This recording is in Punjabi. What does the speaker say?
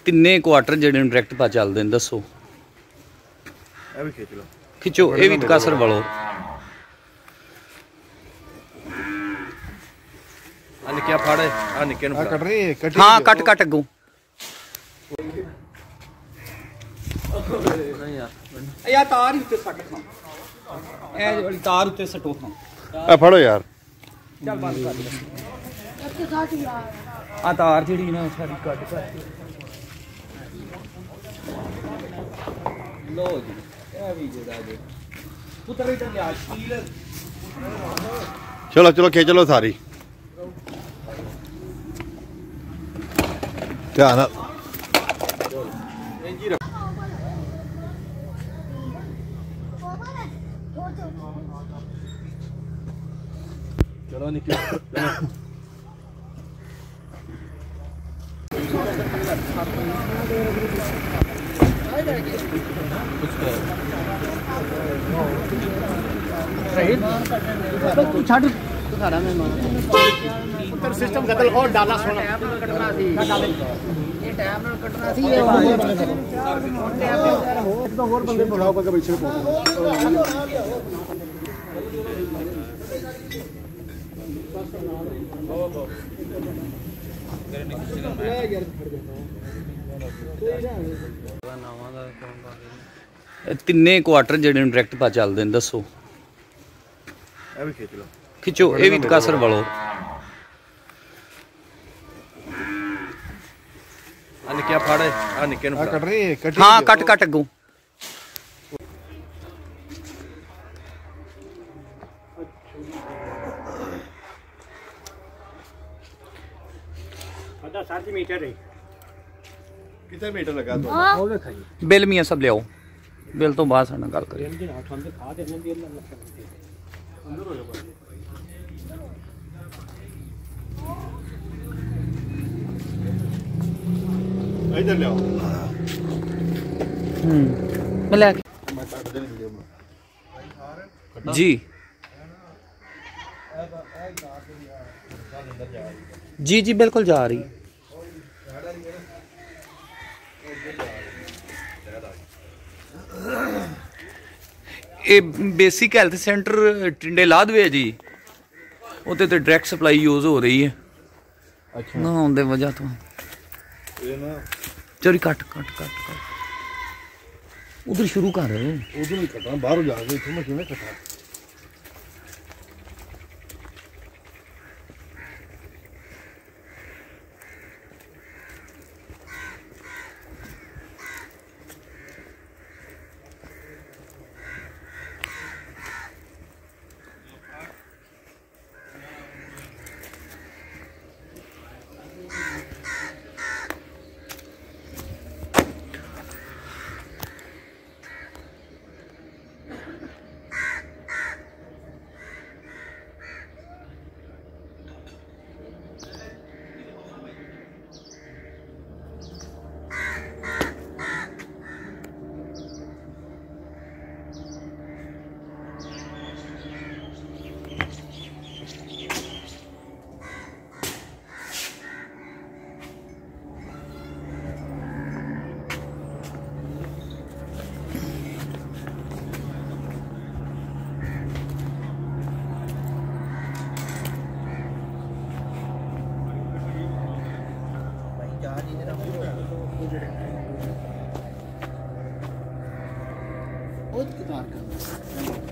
ਤਿੰਨੇ ਕੁਆਟਰ ਜਿਹੜੇ ਡਾਇਰੈਕਟ ਪਾ ਚੱਲਦੇ ਨੇ ਦੱਸੋ। ਇਹ ਵੀ ਖਿੱਚ ਲਓ, ਖਿੱਚੋ, ਇਹ ਵੀ ਤਕਾਸਰ ਵਾਲੋ। ਆ ਨਿੱਕਿਆ ਫੜ, ਆ ਨਿੱਕੇ ਨੂੰ ਕੱਟ ਰਹੀ ਹੈ। ਹਾਂ ਕੱਟ ਕੱਟ ਅੱਗੋਂ। ਯਾਰ ਤਾਰ ਹੀ ਉੱਤੇ ਸੱਟ ਖਾਂ, ਇਹ ਵਾਲੀ ਤਾਰ ਉੱਤੇ ਸੱਟੋ ਖਾਂ। ਆ ਫੜੋ ਯਾਰ, ਚੱਲ ਬੰਦ ਕਰ ਦੇ। ਆ ਤਾਰ ਜਿਹੜੀ ਨਾ ਸਾਰੀ ਕੱਟ ਕੇ ਲੋ ਜੀ। ਇਹ ਵੀ ਜਿਹੜਾ ਜੇ ਪੁੱਤਰ ਇਧਰ ਲਿਆ ਸਟੀਲ। ਚਲੋ ਚਲੋ ਖਿੱਚ ਲਓ ਸਾਰੀ, ਧਿਆਨ ਨਾਲ। ਚਲੋ ਨਿੱਕਿਆ ਛੱਡ ਸਾਰਾ ਮੈਂ ਪੁੱਤਰ ਸਿਸਟਮ ਬਦਲ ਹੋਰ ਡਾਲਾ ਸੋਣਾ ਕੱਟਣਾ ਸੀ। ਇਹ ਟਾਈਮ ਨਾਲ ਕੱਟਣਾ ਸੀ। ਇਹ ਹੋਰ ਬੰਦੇ ਬੁਲਾਓ ਪਾ ਕੇ ਪਿੱਛੇ ਤਿੰਨੇ ਕੁਆਟਰ ਜਿਹੜੇ ਡਾਇਰੈਕਟ ਪਾ ਚੱਲਦੇ ਨੇ ਦੱਸੋ। ਇਹ ਵੀ ਖਿੱਚ ਲਓ, ਖਿੱਚੋ, ਇਹ ਵੀ ਤਕਾਸਰ ਵਾਲੋ। ਆ ਨਿੱਕਿਆ ਫੜ, ਆ ਨਿੱਕੇ ਨੂੰ ਕੱਟ ਰਹੀ ਹੈ। ਹਾਂ ਕੱਟ ਕੱਟ ਅੱਗੋਂ। आधा 7 मीटर है। कितने मीटर लगा तो ਬਿੱਲ ਮੀਆਂ ਸਭ ਲਿਆਓ, ਬਿੱਲ ਤੋਂ ਬਾਅਦ ਸਾਡੇ ਨਾਲ ਗੱਲ ਕਰੀਏ। इधर ले आओ। मैं ले जी जी जी बिल्कुल जा रही। ਇਹ ਬੇਸਿਕ ਹੈਲਥ ਸੈਂਟਰ ਟਿੰਡੇ ਲਾਦਵੇ ਹੈ ਜੀ, ਉੱਥੇ ਤੇ ਡਾਇਰੈਕਟ ਸਪਲਾਈ ਯੂਜ਼ ਹੋ ਰਹੀ ਹੈ। ਅੱਛਾ ਨਾ ਆਉਣ ਦੇ ਵਜ੍ਹਾ ਤੋਂ ਇਹ ਨਾ ਚੋਰੀ ਕੱਟ ਕੱਟ ਕੱਟ ਕੱਟ ਉਧਰ ਸ਼ੁਰੂ ਕਰ ਰਹੇ ਹੋ। ਉਧਰ ਹੀ ਕੱਟਣਾ, ਬਾਹਰੋਂ ਜਾ ਕੇ ਇੱਥੋਂ ਮੈਂ ਕਿਵੇਂ ਕੱਟਾਂ। बहुत कितार करना